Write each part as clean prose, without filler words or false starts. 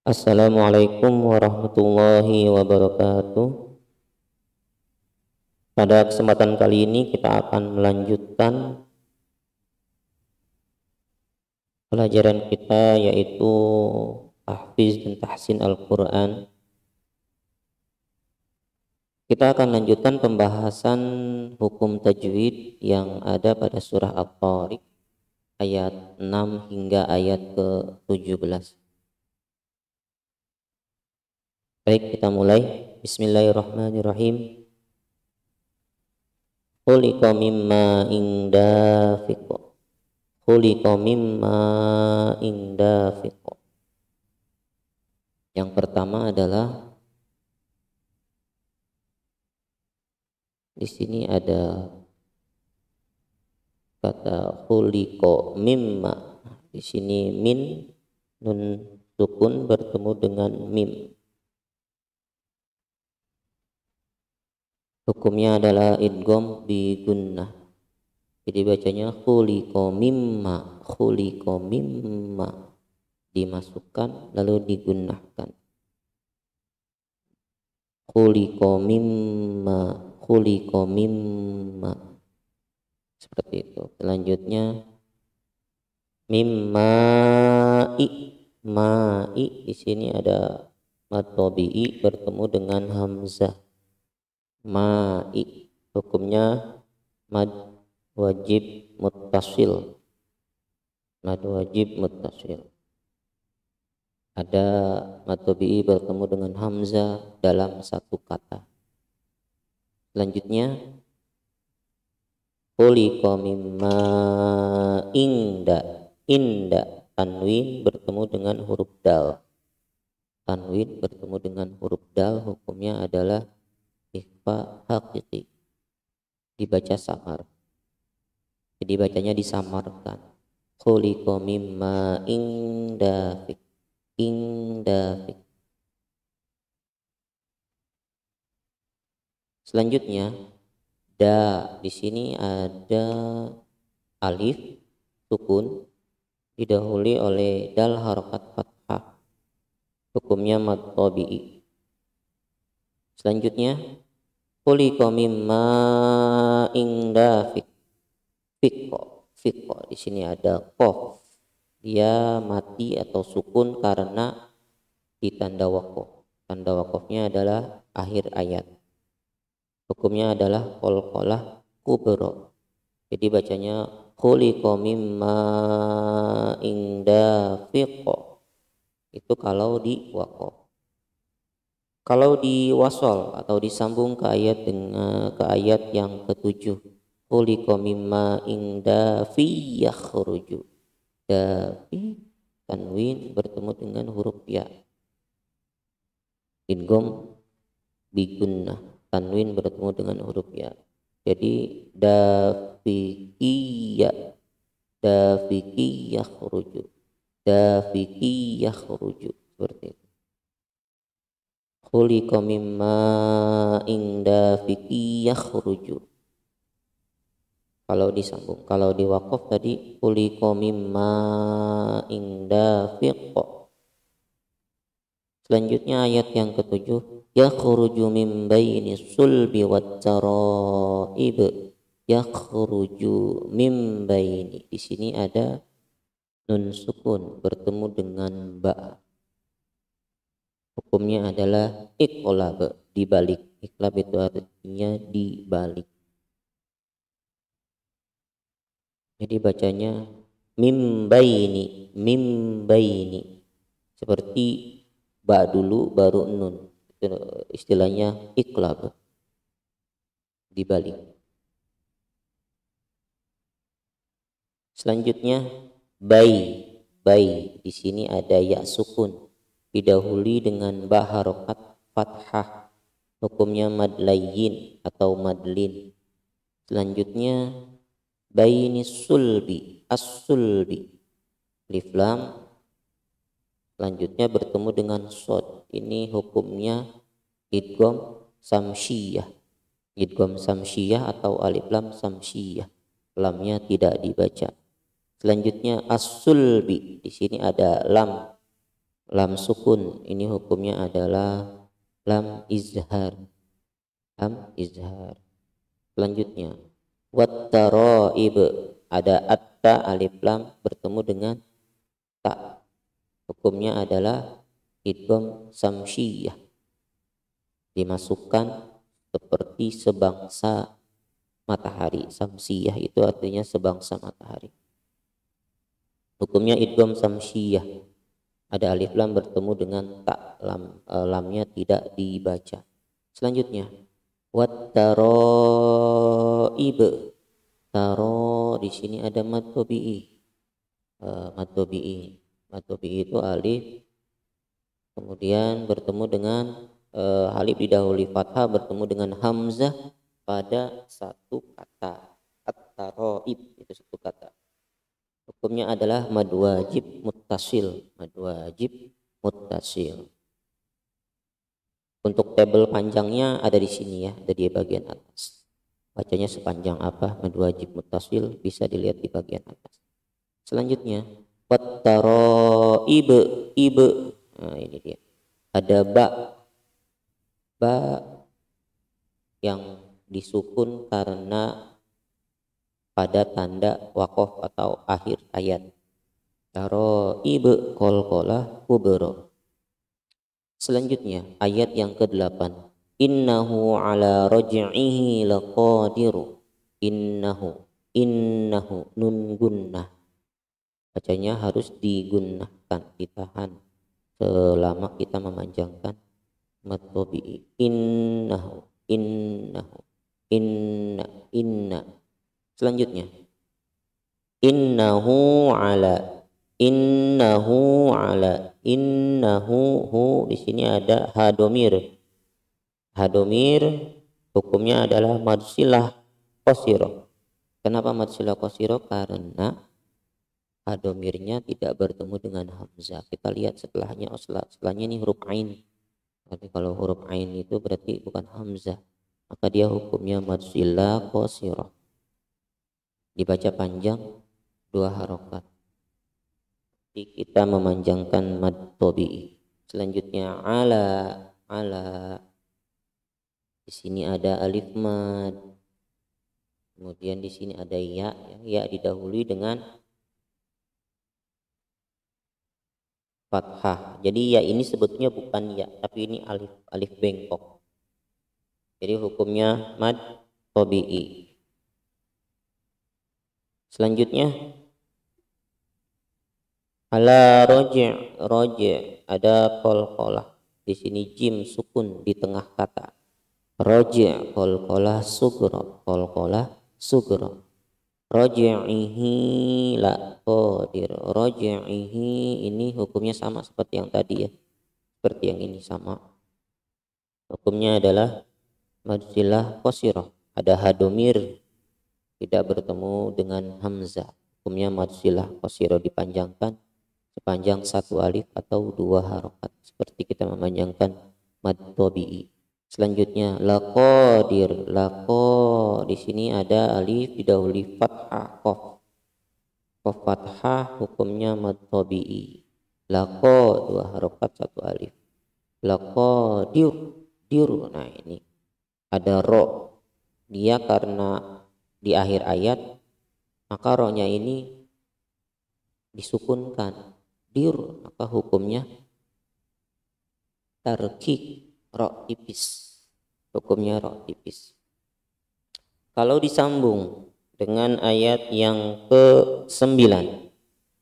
Assalamualaikum warahmatullahi wabarakatuh. Pada kesempatan kali ini kita akan melanjutkan pelajaran kita, yaitu tahfiz dan tahsin Al-Quran. Kita akan lanjutkan pembahasan hukum tajwid yang ada pada surah At-Tariq ayat 6 hingga ayat ke-17. Baik, kita mulai. Bismillahirrahmanirrahim. Khuliqa mimma indafiq. Khuliqa mimma indafiq. Yang pertama adalah di sini ada kata khuliqa mimma. Di sini min nun sukun bertemu dengan mim. Hukumnya adalah idgham bi gunnah. Jadi bacanya khuliqa mimma, khuliqa mimma, dimasukkan lalu digunnahkan. Khuliqa mimma, khuliqa mimma. Seperti itu. Selanjutnya mimma'i, ma'i, di sini ada mad tabi'i bertemu dengan hamzah. Ma'i, hukumnya mad wajib muttasil. Mad wajib muttasil. Ada mad tabi'i bertemu dengan hamzah dalam satu kata. Selanjutnya khuliqa mimma inda, tanwin bertemu dengan huruf dal. Tanwin bertemu dengan huruf dal, hukumnya adalah ikhfa hakiki, dibaca samar. Jadi bacanya disamarkan. Khuliqa mimma indafik, indafik. Selanjutnya da, di sini ada alif sukun didahului oleh dal harokat fathah. Hukumnya mad tabi'i. Selanjutnya khuliqa mimma indafik. Fiqo. Di sini ada qaf. Dia mati atau sukun karena ditanda waqaf. Tanda waqafnya adalah akhir ayat. Hukumnya adalah qalqalah kubra. Jadi bacanya khuliqa mimma indafiq. Itu kalau di waqaf. Kalau di wasol atau disambung ke ayat yang ke-7, khuliqa mimma indafi yakhruju. Dafi tanwin bertemu dengan huruf ya. Idgham bi gunnah, tanwin bertemu dengan huruf ya. Jadi dafiqiyya, dafiqi yakhruju, dafiqi yakhruju, seperti itu. Khuliqa mimma indafiqi yakhruju. Kalau disambung, kalau diwaqaf tadi khuliqa mimma indafiq. Selanjutnya ayat yang ke-7, yakhruju min baini sulbi wat taraib. Yakhruju min baini. Di sini ada nun sukun bertemu dengan ba. Hukumnya adalah iqlab, dibalik. Iqlab itu artinya dibalik. Jadi bacanya mimbaini, mimbaini. Seperti ba dulu baru nun. Itu istilahnya iqlab, dibalik. Selanjutnya bai. Di sini ada ya sukun didahului dengan ba harokat fathah. Hukumnya mad layyin atau madlin. Selanjutnya baini sulbi, as-sulbi, alif lam. Selanjutnya bertemu dengan shad. Ini hukumnya idgham samsiyah. Idgham samsiyah atau alif lam samsiyah. Lamnya tidak dibaca. Selanjutnya as-sulbi. Di sini ada lam lam sukun ini hukumnya adalah lam izhar. Lam izhar. Selanjutnya wat taraib, ada atta alif lam bertemu dengan ta, hukumnya adalah idgham samsiyah, dimasukkan seperti sebangsa matahari. Samsiyah itu artinya sebangsa matahari. Hukumnya idgham samsiyah, ada alif lam bertemu dengan ta, lamnya tidak dibaca. Selanjutnya wat taraib, taro di sini ada mad tabi'i. Mad tabi'i itu alif kemudian bertemu dengan alif didahului fathah bertemu dengan hamzah pada satu kata. At-taraib itu satu kata. Hukumnya adalah mad wajib muttasil. Mad wajib muttasil. Untuk tabel panjangnya ada di sini ya, ada di bagian atas. Bacanya sepanjang apa? Mad wajib muttasil bisa dilihat di bagian atas. Selanjutnya wat taraib, ibe. Nah, ini dia. Ada ba yang disukun karena pada tanda waqaf atau akhir ayat. Taraib qalqalah kubra. Selanjutnya ayat yang ke-8. Innahu ala raj'ihi laqadiru. Innahu nun gunnah. Bacanya harus digunakan, ditahan selama kita memanjangkan mad tabi'i. Inna. Selanjutnya innahu hu di sini ada hadomir. Hadomir hukumnya adalah mad silah qasirah. Kenapa mad silah qasirah? Karena hadomirnya tidak bertemu dengan hamzah. Kita lihat setelahnya, setelahnya ini huruf ain. Tapi kalau huruf ain itu berarti bukan hamzah, maka dia hukumnya mad silah qasirah. Dibaca panjang 2 harokat. Jadi kita memanjangkan mad tabi'i. Selanjutnya ala. Di sini ada alif mad. Kemudian di sini ada ya. Ya didahului dengan fathah. Jadi ya ini sebetulnya bukan ya, tapi ini alif bengkok. Jadi hukumnya mad tabi'i. Selanjutnya ala roji ada qalqalah. Di sini jim sukun di tengah kata. Roji qalqalah sugra. Roji'ihi la qadir. Roji'ihi ini hukumnya sama seperti yang tadi ya. Seperti yang ini sama. Hukumnya adalah mad silah qasirah. Ada hadomir tidak bertemu dengan hamzah. Hukumnya mad silah qasirah dipanjangkan sepanjang 1 alif atau 2 harokat seperti kita memanjangkan mad tabi'i. Selanjutnya laqadir. Di sini ada alif didahului fathah qaf. Qaf fathah hukumnya mad tabi'i. 2 harokat 1 alif. Laqadir. Nah ini ada ro. Dia karena di akhir ayat maka ro-nya ini disukunkan maka hukumnya tarkik, ro tipis. Hukumnya ro tipis. Kalau disambung dengan ayat yang ke-9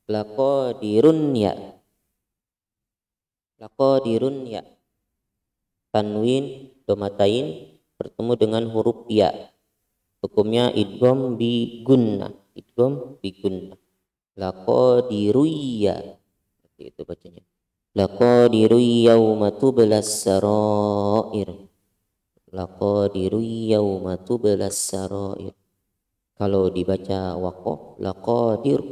laqadirun ya, tanwin domatain bertemu dengan huruf ya. Hukumnya idgham bi gunnah. Laqadiruyya. Seperti itu bacanya. Laqadiru yauma tublas sarair. Kalau dibaca waqaf laqadir.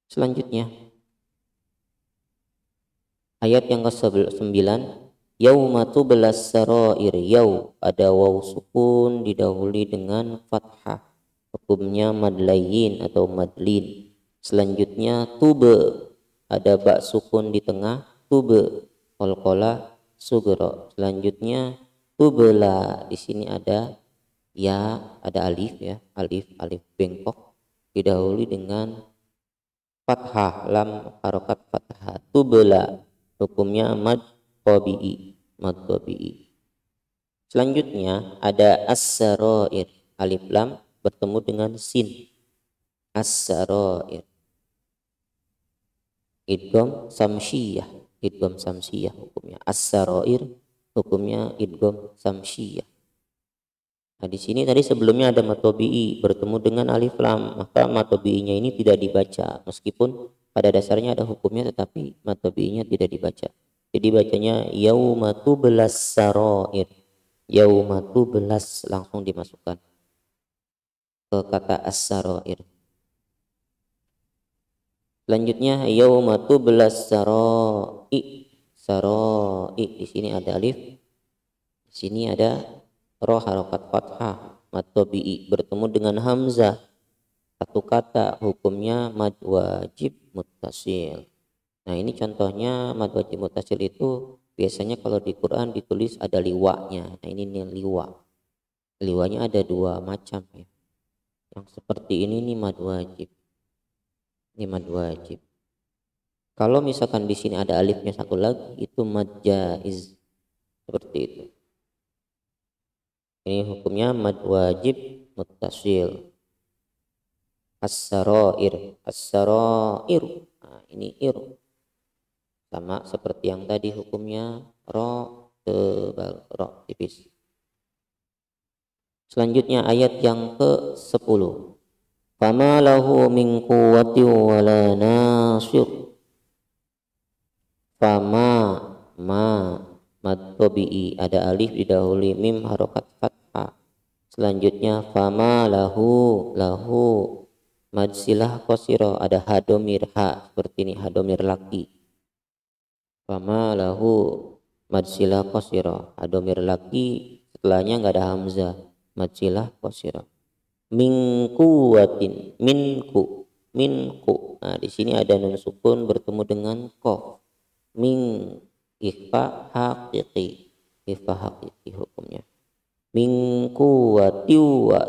Selanjutnya ayat yang ke-9 yauma tublas sarair. Ada waw sukun didahului dengan fathah. hukumnya mad layyin atau madlin. Selanjutnya tube, ada ba sukun di tengah, tube, qalqalah sugro. Selanjutnya tubela, di sini ada ya, ada alif ya, alif bengkok didahului dengan fathah, lam harokat fathah. Tubela, hukumnya mad tabi'i, mad tabi'i. Selanjutnya ada as-sarair, alif lam bertemu dengan sin, as-sarair. Idgham samsiyah, idgham samsiyah hukumnya. As-sarair hukumnya idgham samsiyah. Nah, di sini tadi sebelumnya ada matobi'i bertemu dengan alif lam, maka matobi'inya ini tidak dibaca, meskipun pada dasarnya ada hukumnya, tetapi matobi'inya tidak dibaca. Jadi bacanya yauma tublas sarair, yauma tublas, langsung dimasukkan ke kata as-sarair. Selanjutnya yauma tublas sarai, sarai, di sini ada alif, di sini ada roh harokat fathah, mad tabi'i bertemu dengan hamzah, satu kata, hukumnya mad wajib muttasil. Nah, ini contohnya mad wajib muttasil itu biasanya kalau di Quran ditulis ada liwanya. Nah, ini nih liwa. Liwanya ada dua macam ya. Yang seperti ini nih mad wajib. Ini mad wajib. Kalau misalkan di sini ada alifnya satu lagi, itu mad jaiz. Seperti itu. Ini hukumnya mad wajib muttasil. As-sarair, as-sarair. Nah, ini ir. Sama seperti yang tadi hukumnya ro tebal, ro tipis. Selanjutnya ayat yang ke-10. Fama lahu min quwwati wala nasir. Fama, ma, mad tabi'i, ada alif didahului mim harokat fathah. Selanjutnya fama lahu, lahu mad silah qasira, ada hadomir ha, seperti ini hadomir laki. Fama lahu mad silah qasira, hadomir laki, setelahnya enggak ada hamzah, mad silah qasira. Min quwwatin, minku, minku. Nah, di sini ada nun sukun bertemu dengan qaf. Min, ikhfa haqiqi, ikhfa haqiqi hukumnya. Min quwwatin wa,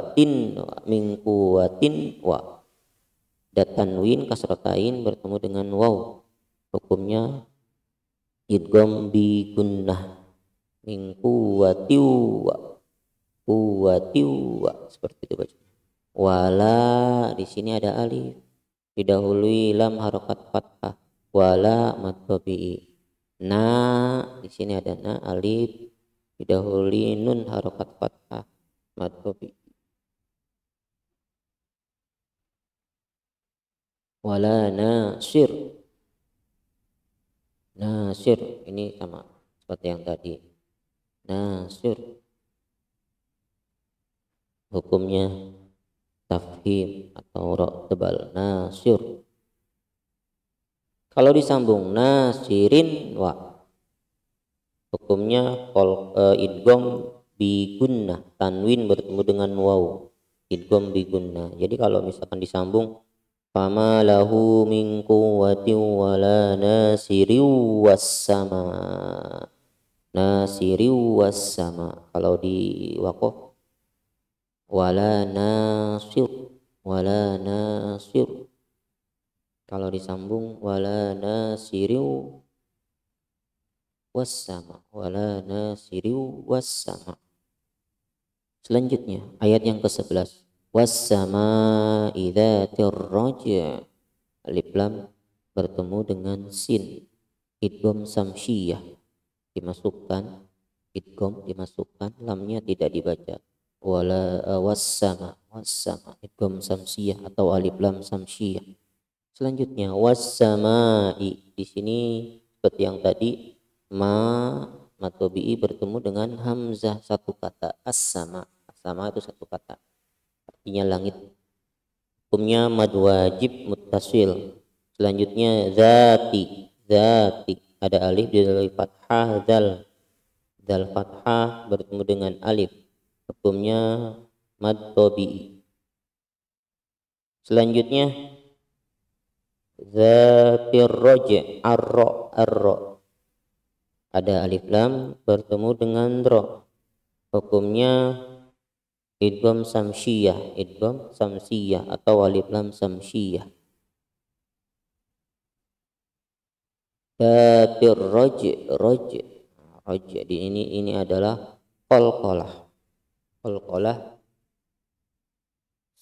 min quwwatin wa. Dan tanwin kasratain bertemu dengan waw, hukumnya idgham bi gunnah. Min quwwatin wa, quwwatin wa, seperti itu baca. Wala, di sini ada alif didahului lam harokat fathah, wala mad tabi'i. Na, di sini ada na, alif didahului nun harokat fathah, mad tabi'i. Wala nasir, nasir ini sama seperti yang tadi. Nasir hukumnya tafhim atau ro tebal, nasir. Kalau disambung nasirin wa, hukumnya idgham bi gunnah, tanwin bertemu dengan waw, idgham bi gunnah. Jadi kalau misalkan disambung fama lahu min quwwatin wala nasiriu wassama, nasiriu wassama. Kalau di waqaf wala nasir, wala nasir. Kalau disambung wala nasiriu wassama, wala nasiriu wassama. Selanjutnya ayat yang ke-11. Wassama idzatir raja, alif lam bertemu dengan sin, idgham samsiyah dimasukkan, idgham dimasukkan, lamnya tidak dibaca. Wala wassama, wassama idgham samsiyah atau alif lam samsiyah. Selanjutnya wassama'i, di sini seperti yang tadi ma matobi'i bertemu dengan hamzah, satu kata, as-sama, as-sama itu satu kata, artinya langit, hukumnya mad wajib muttasil. Selanjutnya zati, zati ada alif di fathah, zal, zal fathah bertemu dengan alif, hukumnya mad tabi'i. Selanjutnya zatir roja, arro. Ada alif lam bertemu dengan ro. Hukumnya idgham samsiyah atau alif lam samsiyah. Zatir roja di ini adalah qalqalah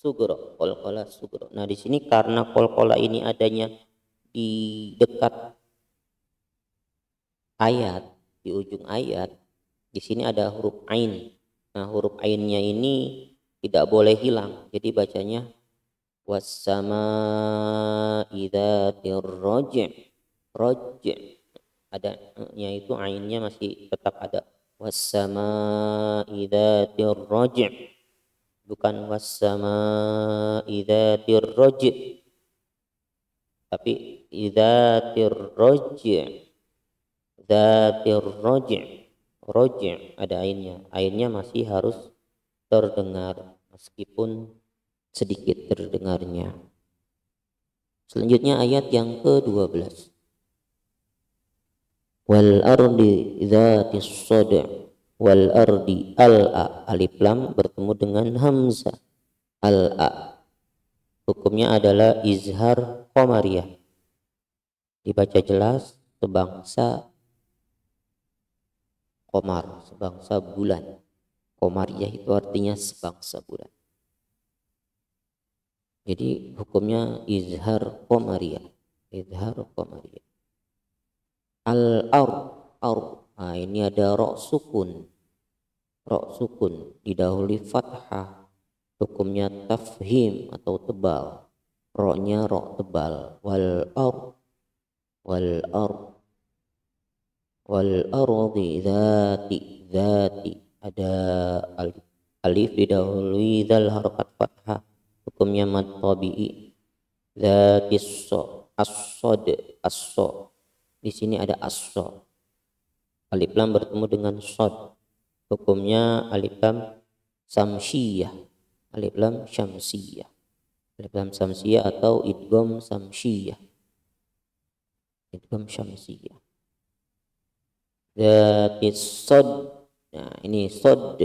sugro. Nah, di sini karena qalqalah ini adanya di dekat ayat, di ujung ayat, di sini ada huruf ain. Nah, huruf ainnya ini tidak boleh hilang. Jadi bacanya wassama'i dzatir raj'. Ada nya itu ainnya masih tetap ada. Wassama'i dzatir raj'. Bukan wassama'i dzatir raj'. Tapi dzatir raj'. Dzatir raj' ada ainnya masih harus terdengar meskipun sedikit terdengarnya. Selanjutnya ayat yang ke-12. Wal ardi dzatis sad'. Wal ardi al-a alif lam bertemu dengan hamzah al-a. Hukumnya adalah izhar qamariyah. Dibaca jelas sebangsa qamar, sebangsa bulan. Qamariyah itu artinya sebangsa bulan. Jadi hukumnya izhar qamariyah. Al-ar. Nah, ini ada ro sukun didahului fathah. Hukumnya tafhim atau tebal. Ro-nya ro tebal. Wal ardi dzati ada alif didahului dzal harakat fathah. Hukumnya mad tabi'i. Dzatis as-sad. Di sini ada as-sad. Alif lam bertemu dengan shad. Hukumnya alif lam samsiyah. Alif lam syamsiyah atau idgham samsiyah. Dzatis sad. Nah, ini sad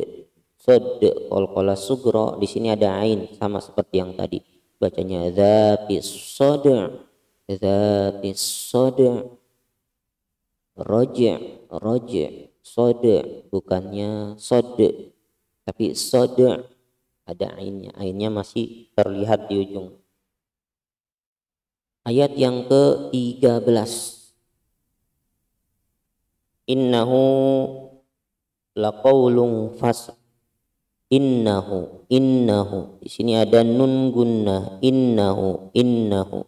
qalqalah sugro. Di sini ada ain sama seperti yang tadi. Bacanya dzatis sad. Roja sode bukannya sode tapi sode ada ainnya masih terlihat di ujung. Ayat yang ke-13. Innahu laqaulun fasl. Innahu di sini ada nun gunnah. Innahu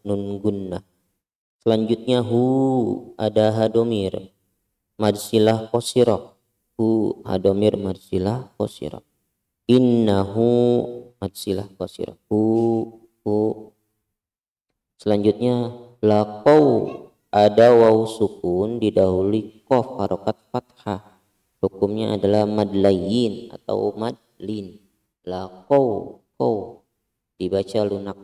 nun gunnah. Selanjutnya hu ada hadomir madsilah qasirah. Hu hadomir madsilah qasirah. Innahu madsilah qasirah. Hu. Selanjutnya laqau ada waw sukun didahului qaf harokat fathah. Hukumnya adalah mad layyin atau mad lin. Laqau dibaca lunak.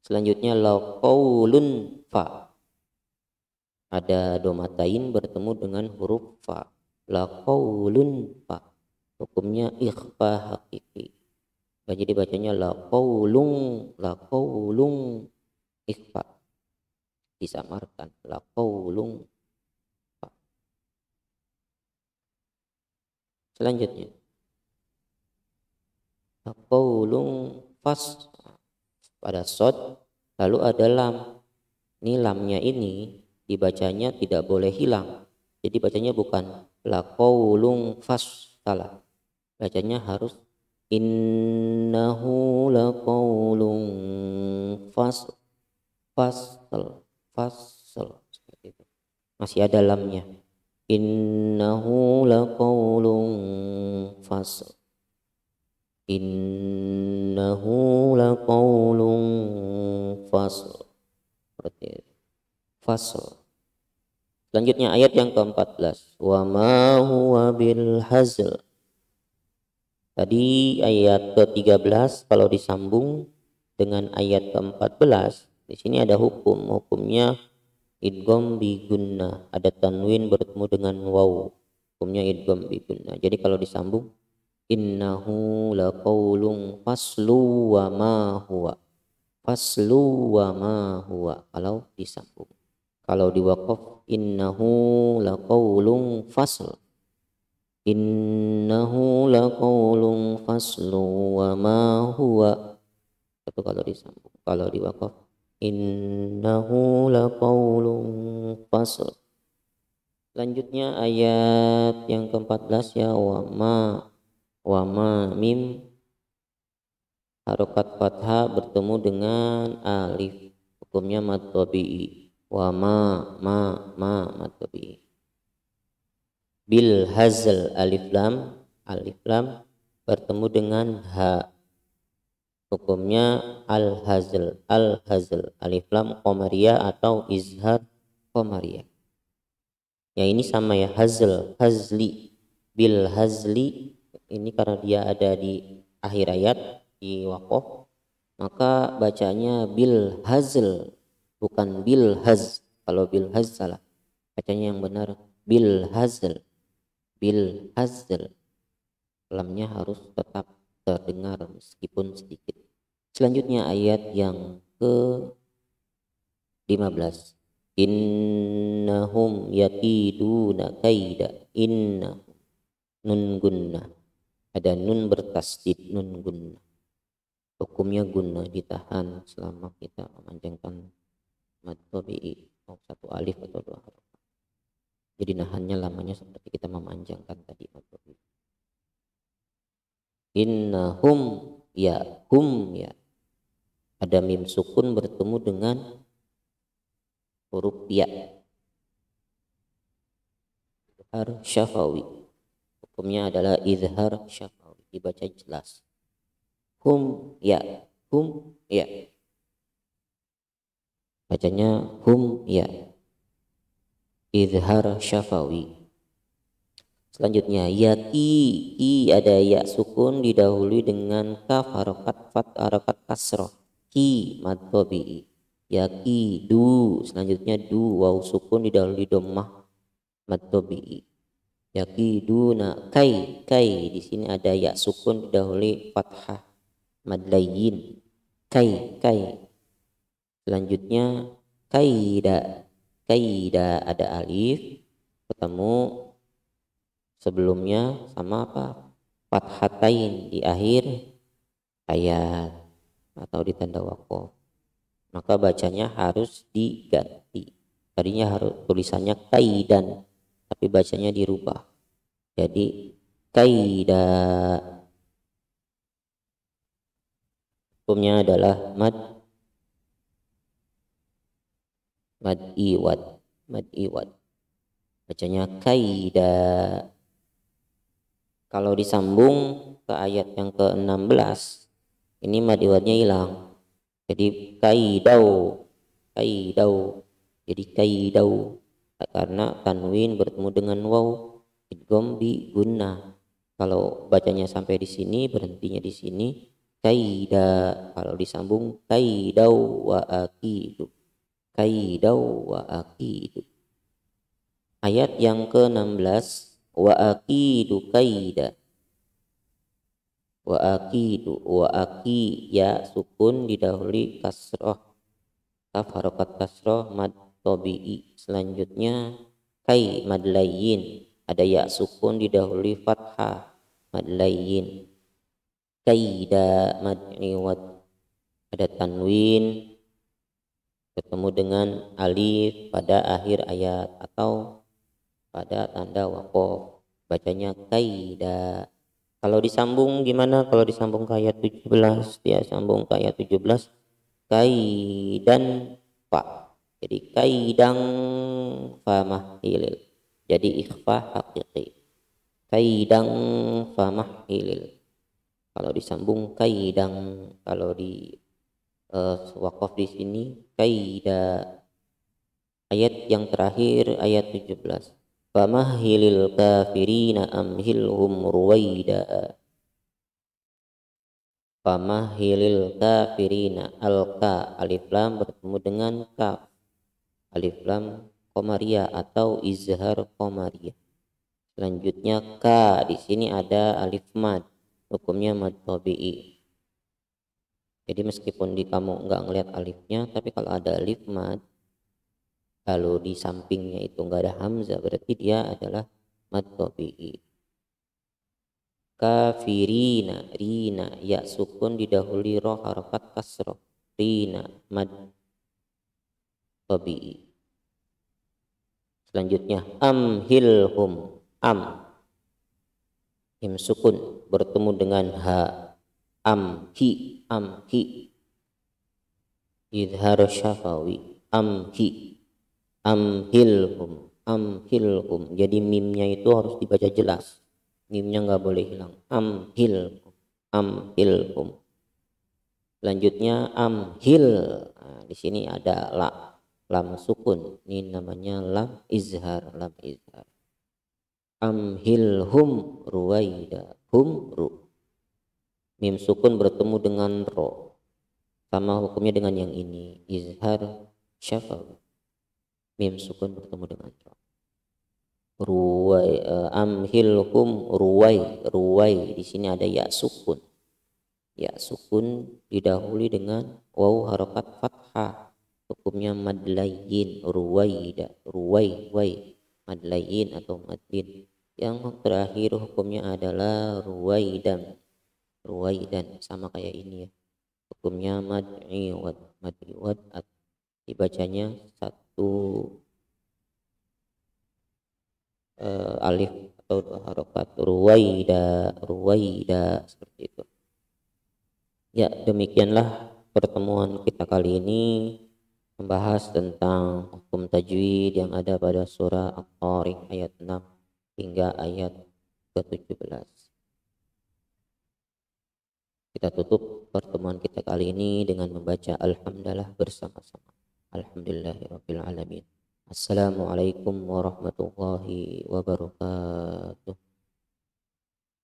Selanjutnya laqaulun fa. Ada domatain bertemu dengan huruf fa. Laqaulun fa. Hukumnya ikhfa hakiki. Jadi bacanya laqaulung ikhfa. Disamarkan laqaulung fa. Selanjutnya laqaulung fas pada shad lalu ada lam. Ini lamnya ini dibacanya tidak boleh hilang. Jadi bacanya bukan laqaulun fas, salah. Bacanya harus innahu laqaulun fasl seperti itu. Masih ada lamnya. Innahu laqaulun fasl. Innahu laqaulun fasl. Seperti itu. Fasl. Selanjutnya ayat yang ke-14. Wa ma huwa bil hazl. Tadi ayat ke-13 kalau disambung dengan ayat ke-14, di sini ada hukumnya idgham bi gunnah, ada tanwin bertemu dengan waw, hukumnya idgham bi gunnah. Jadi kalau disambung innahu laqaulun faslu wa ma huwa, faslu wa ma huwa kalau disambung. Kalau di waqaf innahu laqaulun fasl, innahu laqaulun faslu wa ma huwa, itu kalau disambung. Kalau di waqaf innahu laqaulun fasl. Selanjutnya ayat yang ke-14 ya, wa ma mim harokat fathah bertemu dengan alif, hukumnya mad tabi'i. Wa ma mad tabi'i. Bil hazl alif lam bertemu dengan ha, hukumnya al hazl alif lam qamariyah atau izhar qamariyah. Ya ini sama ya, hazli bil hazli, ini karena dia ada di akhir ayat di waqaf, maka bacanya bil hazl bukan bil haz. Kalau bil haz salah, bacanya yang benar bil hazl, lamnya harus tetap terdengar meskipun sedikit. Selanjutnya ayat yang ke-15, innahum yakiduna kaida, inna nun gunnah, ada nun bertasdid, nun gunnah, hukumnya gunnah ditahan selama kita memanjangkan mad tabi'i, mau satu alif atau dua huruf. Jadi nahannya lamanya seperti kita memanjangkan tadi mad tabi'i. Innahum ya, hum ya, ada mim sukun bertemu dengan huruf ya, izhar syafawi, hukumnya adalah izhar syafawi, dibaca jelas. Hum ya, bacanya hum ya, izhar syafawi. Selanjutnya yaki, ada ya sukun didahului dengan kaf harokat kasroh, ki mad tabi'i. Yaki du, selanjutnya du waw sukun didahului dhammah mad tabi'i. Yaki duna kai, di sini ada ya sukun didahului fathah mad layyin, kai. Selanjutnya kaida ada alif ketemu sebelumnya sama apa, fathatain di akhir ayat atau di tanda waqaf, maka bacanya harus diganti. Tadinya harus tulisannya kaidan, tapi bacanya dirubah jadi kaida, hukumnya adalah mad iwad, bacanya kaida. Kalau disambung ke ayat yang ke-16, ini mad iwadnya hilang, jadi kaidau, jadi kaidau, karena tanwin bertemu dengan waw, idgham bi gunnah. Kalau bacanya sampai di sini, berhentinya di sini kaida. Kalau disambung kaidau wa akidu, ayat yang ke-16, wa akidu kaida, wa aki ya sukun didahului kasroh, kaf harokat kasroh mad tabi'i. Selanjutnya kai mad layyin, ada ya sukun didahului fathah mad layyin. Kaida mad iwad, ada tanwin ketemu dengan alif pada akhir ayat atau pada tanda waqaf, bacanya kaida. Kalau disambung gimana? Kalau disambung ke ayat 17, dia sambung ke ayat 17 kaidan fa, jadi kaidang fa mahilil, jadi ikhfa haqiqi, kaidang fa mahilil. Kalau disambung kaidang, kalau di waqaf di sini kaida. Ayat yang terakhir ayat 17, famahilil kafirina amhilhum ruwaida, Famahilil kafirina. Al-ka alif lam bertemu dengan kaf, alif lam qamariyah atau izhar qamariyah. Selanjutnya ka, di sini ada alif mad, hukumnya mad tabi'i. Jadi meskipun di kamu nggak ngelihat alifnya, tapi kalau ada alif mad lalu di sampingnya itu nggak ada hamzah, berarti dia adalah mad tabi'i. Kafirina, rina, ya sukun didahului roh harakat kasroh, rina mad tabi'i. Selanjutnya amhilhum, mim sukun bertemu dengan ha, amhi, izhar syafawi, amhilhum. Jadi mimnya itu harus dibaca jelas, mimnya nggak boleh hilang. Amhilhum. Selanjutnya amhil, nah, di sini ada lam sukun, ini namanya lam izhar. Amhilhum ruwaida, ru, mim sukun bertemu dengan ro, sama hukumnya dengan yang ini, izhar syafawi, mim sukun bertemu dengan ro. Amhilhum ruwai, di sini ada ya sukun, didahului dengan waw harokat fathah, hukumnya madlayin, ruwaida, madlayin atau madlin. Yang terakhir hukumnya adalah ruwaidan, sama kayak ini ya, hukumnya mad'iwad, dibacanya satu alif atau harokat, ruwaida seperti itu. Ya, demikianlah pertemuan kita kali ini membahas tentang hukum tajwid yang ada pada surah At-Tariq ayat 6 hingga ayat ke-17. Kita tutup pertemuan kita kali ini dengan membaca alhamdulillah bersama-sama. Alhamdulillahirabbil alamin. Assalamualaikum warahmatullahi wabarakatuh.